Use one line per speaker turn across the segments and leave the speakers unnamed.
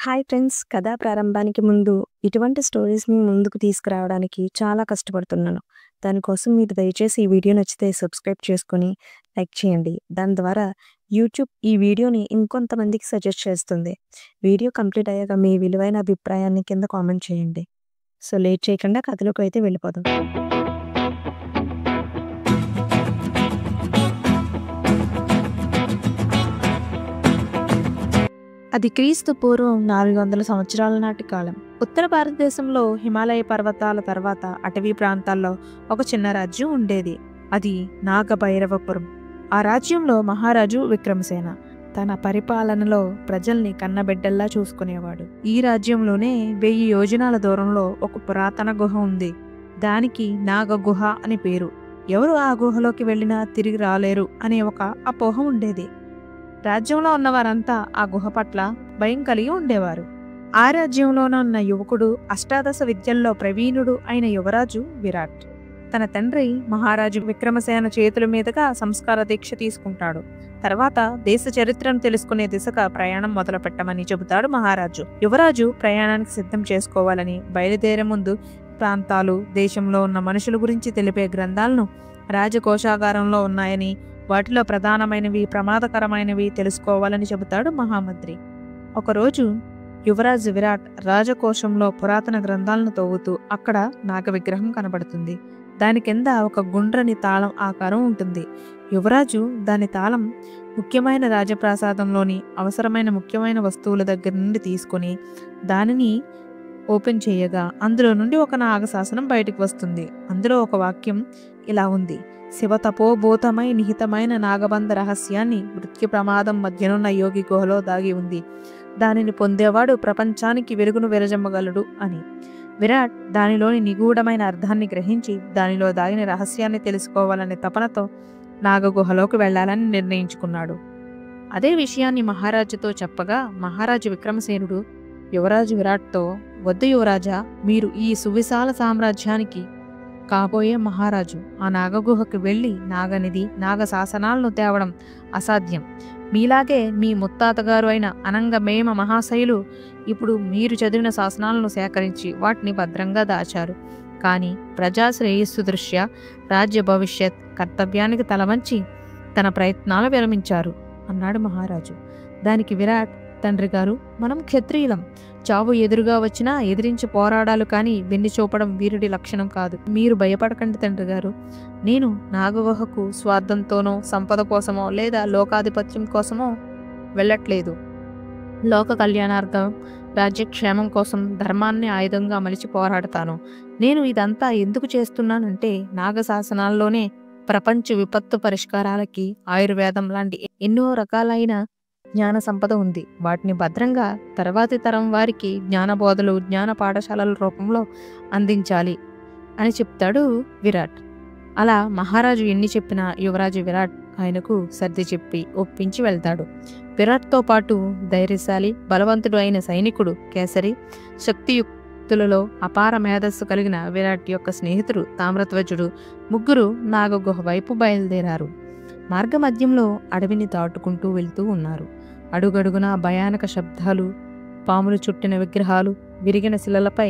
Hi friends! కథా ప్రారంభానికి ముందు ఇటువంటి స్టోరీస్‌ని ముందుకు తీసుకురావడానికి చాలా కష్టపడుతున్నాను. దానికోసం మీరు దయచేసి ఈ వీడియో నచ్చితే సబ్స్క్రైబ్ చేసుకొని లైక్ చేయండి. దాని ద్వారా యూట్యూబ్ ఈ వీడియోని ఇంకొంతమందికి సజెస్ట్ చేస్తుంది. వీడియో కంప్లీట్ అయ్యాక మీ విలువైన అభిప్రాయాన్ని కింద కామెంట్ చేయండి. సో లేట్ చేయకుండా కథలోకి అయితే వెళ్ళిపోదాం. అది క్రీస్తు పూర్వం 400 సంవత్సరాల నాటి కాలం. ఉత్తర భారతదేశంలో హిమాలయ పర్వతాల తర్వాత అటవీ ప్రాంతాల్లో ఒక చిన్న రాజ్యం ఉండేది. అది నాగభైరవపురం. ఆ రాజ్యంలో మహారాజు విక్రమసేన తన పరిపాలనలో ప్రజల్ని కన్నబిడ్డల్లా చూసుకునేవాడు. ఈ రాజ్యంలోనే 1000 యోజనాల దూరంలో ఒక పురాతన గుహ ఉంది. దానికి నాగ గుహ అని పేరు. ఎవరు ఆ గుహలోకి వెళ్ళినా తిరిగి రాలేరు అనే ఒక అపోహ ఉండేది. రాజ్యంలో ఉన్నవారంతా ఆ గుహ పట్ల భయం కలిగి ఉండేవారు. ఆ రాజ్యంలోనే ఉన్న యువకుడు, అష్టాదశ విద్యల్లో ప్రవీణుడు అయిన యువరాజు విరాట్ తన తండ్రి మహారాజు విక్రమసేన చేతుల మీదుగా సంస్కార దీక్ష తీసుకుంటాడు. తర్వాత దేశ చరిత్రను తెలుసుకునే దిశగా ప్రయాణం మొదలు పెట్టమని చెబుతాడు మహారాజు. యువరాజు ప్రయాణానికి సిద్ధం చేసుకోవాలని బయలుదేరే ముందు ప్రాంతాలు, దేశంలో ఉన్న మనుషుల గురించి తెలిపే గ్రంథాలను రాజకోశాగారంలో ఉన్నాయని, వాటిలో ప్రధానమైనవి, ప్రమాదకరమైనవి తెలుసుకోవాలని చెబుతాడు మహామంత్రి. ఒకరోజు యువరాజు విరాట్ రాజకోశంలో పురాతన గ్రంథాలను తవ్వుతూ అక్కడ నాగ విగ్రహం కనబడుతుంది. దాని కింద ఒక గుండ్రని తాళం ఆకారం ఉంటుంది. యువరాజు దాని తాళం ముఖ్యమైన రాజప్రాసాదంలోని అవసరమైన ముఖ్యమైన వస్తువుల దగ్గర నుండి తీసుకుని దానిని ఓపెన్ చేయగా అందులో నుండి ఒక నాగశాసనం బయటకు వస్తుంది. అందులో ఒక వాక్యం ఇలా ఉంది: శివతపోభూతమై నిహితమైన నాగబంధ రహస్యాన్ని మృత్యు ప్రమాదం మధ్యనున్న యోగి గుహలో దాగి ఉంది. దానిని పొందేవాడు ప్రపంచానికి వెలుగును విరజమ్మగలడు అని. విరాట్ దానిలోని నిగూఢమైన అర్థాన్ని గ్రహించి దానిలో దాగిన రహస్యాన్ని తెలుసుకోవాలనే తపనతో నాగగుహలోకి వెళ్లాలని నిర్ణయించుకున్నాడు. అదే విషయాన్ని మహారాజుతో చెప్పగా మహారాజు విక్రమసేనుడు యువరాజు విరాట్తో, వద్దు యువరాజా, మీరు ఈ సువిశాల సామ్రాజ్యానికి కాబోయే మహారాజు. ఆ నాగగుహకు వెళ్ళి నాగనిధి, నాగ శాసనాలను తేవడం అసాధ్యం. మీలాగే మీ ముత్తాతగారు అయిన అనంగమేమ మహాశయులు ఇప్పుడు మీరు చదివిన శాసనాలను సేకరించి వాటిని భద్రంగా దాచారు. కానీ ప్రజా శ్రేయస్సు దృష్ట్యా రాజ్య భవిష్యత్ కర్తవ్యానికి తలవంచి తన ప్రయత్నాలు విరమించారు అన్నాడు మహారాజు. దానికి విరాట్, తండ్రి గారు, మనం క్షత్రియులం. చావు ఎదురుగా వచ్చినా ఎదిరించి పోరాడాలు కానీ వెన్ను చూపడం వీరుడి లక్షణం కాదు. మీరు భయపడకండి తండ్రి గారు. నేను నాగగుహకు స్వార్థంతోనో, సంపద కోసమో లేదా లోకాధిపత్యం కోసమో వెళ్ళట్లేదు. లోక కళ్యాణార్థం, రాజ్యక్షేమం కోసం ధర్మాన్ని ఆయుధంగా మలిచి పోరాడతాను. నేను ఇదంతా ఎందుకు చేస్తున్నానంటే నాగశాసనాల్లోనే ప్రపంచ విపత్తు పరిష్కారాలకి ఆయుర్వేదం లాంటి ఎన్నో రకాలైన జ్ఞాన సంపద ఉంది. వాటిని భద్రంగా తర్వాతి తరం వారికి జ్ఞానబోధలు, జ్ఞాన పాఠశాలల రూపంలో అందించాలి అని చెప్తాడు విరాట్. అలా మహారాజు ఎన్ని చెప్పినా యువరాజు విరాట్ ఆయనకు సర్ది చెప్పి ఒప్పించి వెళ్తాడు. విరాట్తో పాటు ధైర్యశాలి, బలవంతుడు అయిన సైనికుడు కేసరి, శక్తియుక్తులలో అపార మేధస్సు కలిగిన విరాట్ యొక్క స్నేహితుడు తామ్రధ్వజుడు ముగ్గురు నాగగుహ వైపు బయలుదేరారు. మార్గమధ్యంలో అడవిని దాటుకుంటూ వెళ్తూ ఉన్నారు. అడుగడుగునా భయానక శబ్దాలు, పాములు చుట్టిన విగ్రహాలు, విరిగిన శిలలపై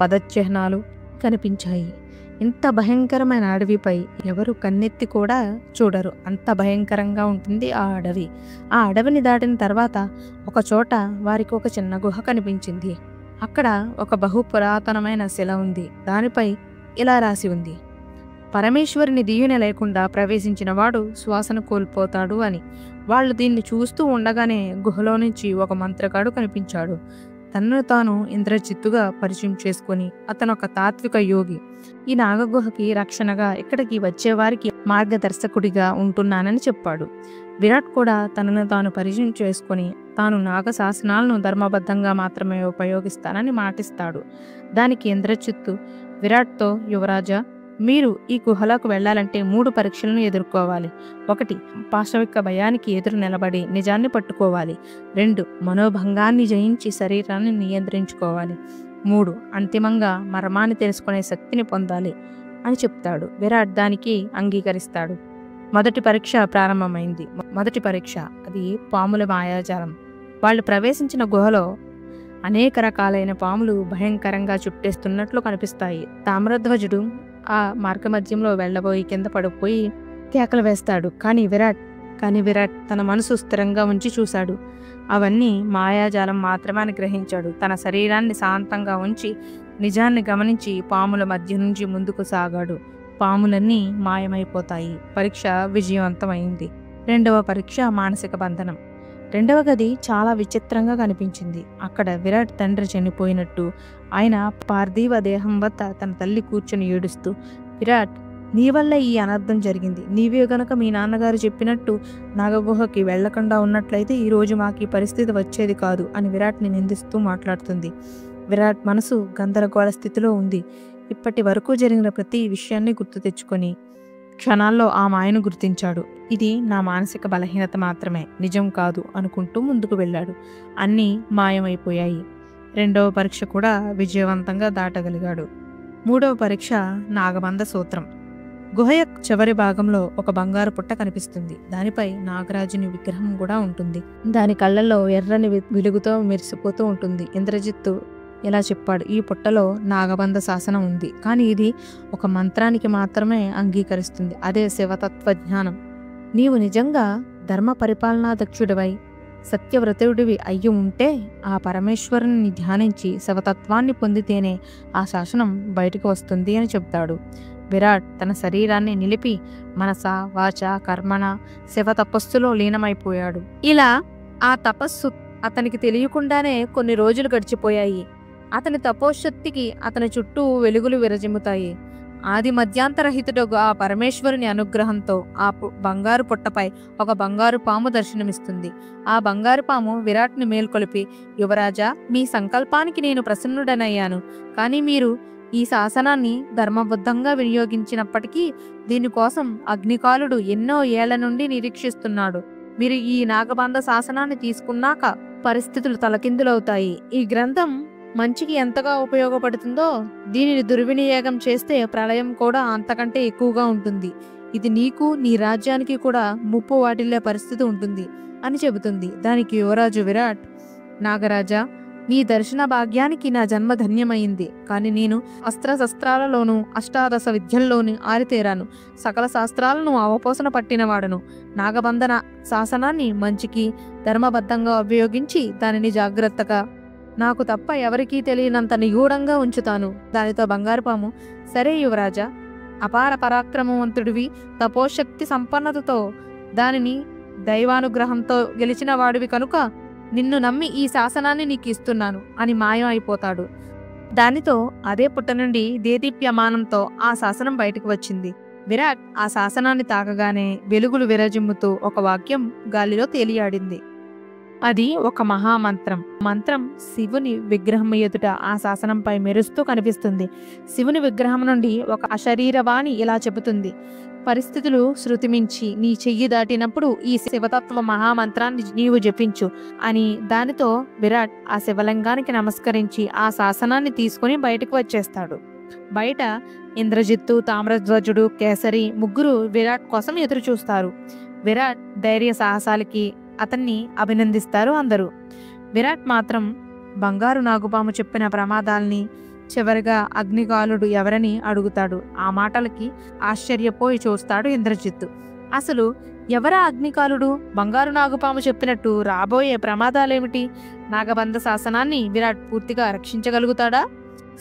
పదచిహ్నాలు కనిపించాయి. ఇంత భయంకరమైన అడవిపై ఎవరు కన్నెత్తి కూడా చూడరు. అంత భయంకరంగా ఉంటుంది ఆ అడవి. ఆ అడవిని దాటిన తర్వాత ఒక చోట వారికి ఒక చిన్న గుహ కనిపించింది. అక్కడ ఒక బహుపురాతనమైన శిల ఉంది. దానిపై ఇలా రాసి ఉంది: పరమేశ్వరుని దీవెన లేకుండా ప్రవేశించిన వాడు శ్వాసను కోల్పోతాడు అని. వాళ్ళు దీన్ని చూస్తూ ఉండగానే గుహలో నుంచి ఒక మంత్రగాడు కనిపించాడు. తనను తాను ఇంద్రజిత్తుగా పరిచయం చేసుకుని అతను ఒక తాత్విక యోగి. ఈ నాగగుహకి రక్షణగా ఇక్కడికి వచ్చేవారికి మార్గదర్శకుడిగా ఉంటున్నానని చెప్పాడు. విరాట్ కూడా తనను తాను పరిచయం చేసుకుని తాను నాగ శాసనాలను ధర్మబద్ధంగా మాత్రమే ఉపయోగిస్తానని మాటిస్తాడు. దానికి ఇంద్రజిత్తు విరాట్తో, యువరాజా, మీరు ఈ గుహలకు వెళ్లాలంటే 3 పరీక్షలను ఎదుర్కోవాలి. 1. పాశవిక భయానికి ఎదురు నిలబడి నిజాన్ని పట్టుకోవాలి. 2. మనోభంగాన్ని జయించి శరీరాన్ని నియంత్రించుకోవాలి. 3. అంతిమంగా మర్మాన్ని తెలుసుకునే శక్తిని పొందాలి అని చెప్తాడు. విరాట్ దానికి అంగీకరిస్తాడు. మొదటి పరీక్ష ప్రారంభమైంది. మొదటి పరీక్ష అది పాముల మాయాజాలం. వాళ్ళు ప్రవేశించిన గుహలో అనేక రకాలైన పాములు భయంకరంగా చుట్టేస్తున్నట్లు కనిపిస్తాయి. తామ్రధ్వజుడు ఆ మార్గమధ్యంలో వెళ్ళబోయి కింద పడిపోయి కేకలు వేస్తాడు. కానీ విరాట్ తన మనసు స్థిరంగా ఉంచి చూశాడు. అవన్నీ మాయాజాలం మాత్రమే అని గ్రహించాడు. తన శరీరాన్ని శాంతంగా ఉంచి నిజాన్ని గమనించి పాముల మధ్య నుంచి ముందుకు సాగాడు. పాములన్నీ మాయమైపోతాయి. పరీక్ష విజయవంతమైంది. రెండవ పరీక్ష మానసిక బంధనం. రెండవ గది చాలా విచిత్రంగా కనిపించింది. అక్కడ విరాట్ తండ్రి చనిపోయినట్టు ఆయన పార్థివ దేహం వద్ద తన తల్లి కూర్చొని ఏడుస్తూ, విరాట్, నీ వల్ల ఈ అనర్థం జరిగింది. నీవే గనక మీ నాన్నగారు చెప్పినట్టు నాగగుహకి వెళ్లకుండా ఉన్నట్లయితే ఈరోజు మాకు ఈ పరిస్థితి వచ్చేది కాదు అని విరాట్ని నిందిస్తూ మాట్లాడుతుంది. విరాట్ మనసు గందరగోళ స్థితిలో ఉంది. ఇప్పటి వరకు జరిగిన ప్రతి విషయాన్ని గుర్తు తెచ్చుకొని క్షణాల్లో ఆ మాయను గుర్తించాడు. ఇది నా మానసిక బలహీనత మాత్రమే, నిజం కాదు అనుకుంటూ ముందుకు వెళ్ళాడు. అన్నీ మాయమైపోయాయి. రెండవ పరీక్ష కూడా విజయవంతంగా దాటగలిగాడు. మూడవ పరీక్ష నాగబంధ సూత్రం. గుహ యొక్క చివరి భాగంలో ఒక బంగారు పుట్ట కనిపిస్తుంది. దానిపై నాగరాజుని విగ్రహం కూడా ఉంటుంది. దాని కళ్ళల్లో ఎర్రని వెలుగుతో మెరిసిపోతూ ఉంటుంది. ఇంద్రజిత్తు ఇలా చెప్పాడు, ఈ పుట్టలో నాగబంధ శాసనం ఉంది, కానీ ఇది ఒక మంత్రానికి మాత్రమే అంగీకరిస్తుంది. అదే శివతత్వ జ్ఞానం. నీవు నిజంగా ధర్మ పరిపాలనాదక్షుడివై సత్యవ్రతుడివి అయ్యి ఉంటే ఆ పరమేశ్వరుని ధ్యానించి శివతత్వాన్ని పొందితేనే ఆ శాసనం బయటకు వస్తుంది అని చెప్తాడు. విరాట్ తన శరీరాన్ని నిలిపి మనస, వాచ, కర్మణ శివ తపస్సులో లీనమైపోయాడు. ఇలా ఆ తపస్సు అతనికి తెలియకుండానే కొన్ని రోజులు గడిచిపోయాయి. అతని తపోశక్తికి అతని చుట్టూ వెలుగులు విరజిమ్ముతాయి. ఆది మధ్యాంతరహితుడు ఆ పరమేశ్వరుని అనుగ్రహంతో ఆ బంగారు పుట్టపై ఒక బంగారు పాము దర్శనమిస్తుంది. ఆ బంగారు పాము విరాట్ని మేల్కొలిపి, యువరాజా, మీ సంకల్పానికి నేను ప్రసన్నుడనయ్యాను. కానీ మీరు ఈ శాసనాన్ని ధర్మబద్ధంగా వినియోగించినప్పటికీ దీనికోసం అగ్నికాలుడు ఎన్నో ఏళ్ల నుండి నిరీక్షిస్తున్నాడు. మీరు ఈ నాగబంధ శాసనాన్ని తీసుకున్నాక పరిస్థితులు తలకిందులవుతాయి. ఈ గ్రంథం మంచికి ఎంతగా ఉపయోగపడుతుందో దీనిని దుర్వినియోగం చేస్తే ప్రళయం కూడా అంతకంటే ఎక్కువగా ఉంటుంది. ఇది నీకు, నీ రాజ్యానికి కూడా ముప్పు వాటిల్లే పరిస్థితి ఉంటుంది అని చెబుతుంది. దానికి యువరాజు విరాట్, నాగరాజా, నీ దర్శన భాగ్యానికి నా జన్మ ధన్యమైంది. కానీ నేను అస్త్రశస్త్రాలలోనూ అష్టాదశ విద్యల్లోనూ ఆరితేరాను. సకల శాస్త్రాలను అవపోసన పట్టినవాడను. నాగబంధన శాసనాన్ని మంచికి ధర్మబద్ధంగా ఉపయోగించి దానిని జాగ్రత్తగా, నాకు తప్ప ఎవరికీ తెలియనంత నిగూఢంగా ఉంచుతాను. దానితో బంగారు పాము, సరే యువరాజా, అపార పరాక్రమవంతుడివి, తపోశక్తి సంపన్నతతో దానిని దైవానుగ్రహంతో గెలిచిన వాడివి కనుక నిన్ను నమ్మి ఈ శాసనాన్ని నీకు ఇస్తున్నాను అని మాయం అయిపోతాడు. దానితో అదే పుట్ట నుండి దేదీప్యమానంతో ఆ శాసనం బయటకు వచ్చింది. విరాట్ ఆ శాసనాన్ని తాకగానే వెలుగులు విరజిమ్ముతూ ఒక వాక్యం గాలిలో తేలియాడింది. అది ఒక మహామంత్రం. మంత్రం శివుని విగ్రహం ఎదుట ఆ శాసనంపై మెరుస్తూ కనిపిస్తుంది. శివుని విగ్రహం నుండి ఒక అశరీరవాణి ఇలా చెబుతుంది, పరిస్థితులు శృతిమించి నీ చెయ్యి దాటినప్పుడు ఈ శివతత్వ మహామంత్రాన్ని నీవు జపించు అని. దానితో విరాట్ ఆ శివలింగానికి నమస్కరించి ఆ శాసనాన్ని తీసుకుని బయటకు వచ్చేస్తాడు. బయట ఇంద్రజిత్తు, తామ్రధ్వజుడు, కేసరి ముగ్గురు విరాట్ కోసం ఎదురు చూస్తారు. విరాట్ ధైర్య సాహసాలకి అతన్ని అభినందిస్తారు అందరూ. విరాట్ మాత్రం బంగారు నాగుపాము చెప్పిన ప్రమాదాల్ని, చివరిగా అగ్నికాలుడు ఎవరని అడుగుతాడు. ఆ మాటలకి ఆశ్చర్యపోయి చూస్తాడు ఇంద్రజిత్తు. అసలు ఎవరా అగ్నికాలుడు? బంగారు నాగుపాము చెప్పినట్టు రాబోయే ప్రమాదాలేమిటి? నాగబంధ శాసనాన్ని విరాట్ పూర్తిగా రక్షించగలుగుతాడా?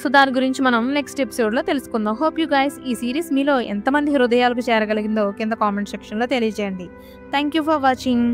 సో దాని గురించి మనం నెక్స్ట్ ఎపిసోడ్లో తెలుసుకుందాం. హోప్ యూ గైస్ ఈ సిరీస్ మీలో ఎంతమంది హృదయాలకు చేరగలిగిందో కింద కామెంట్ సెక్షన్లో తెలియజేయండి. Thank you for watching.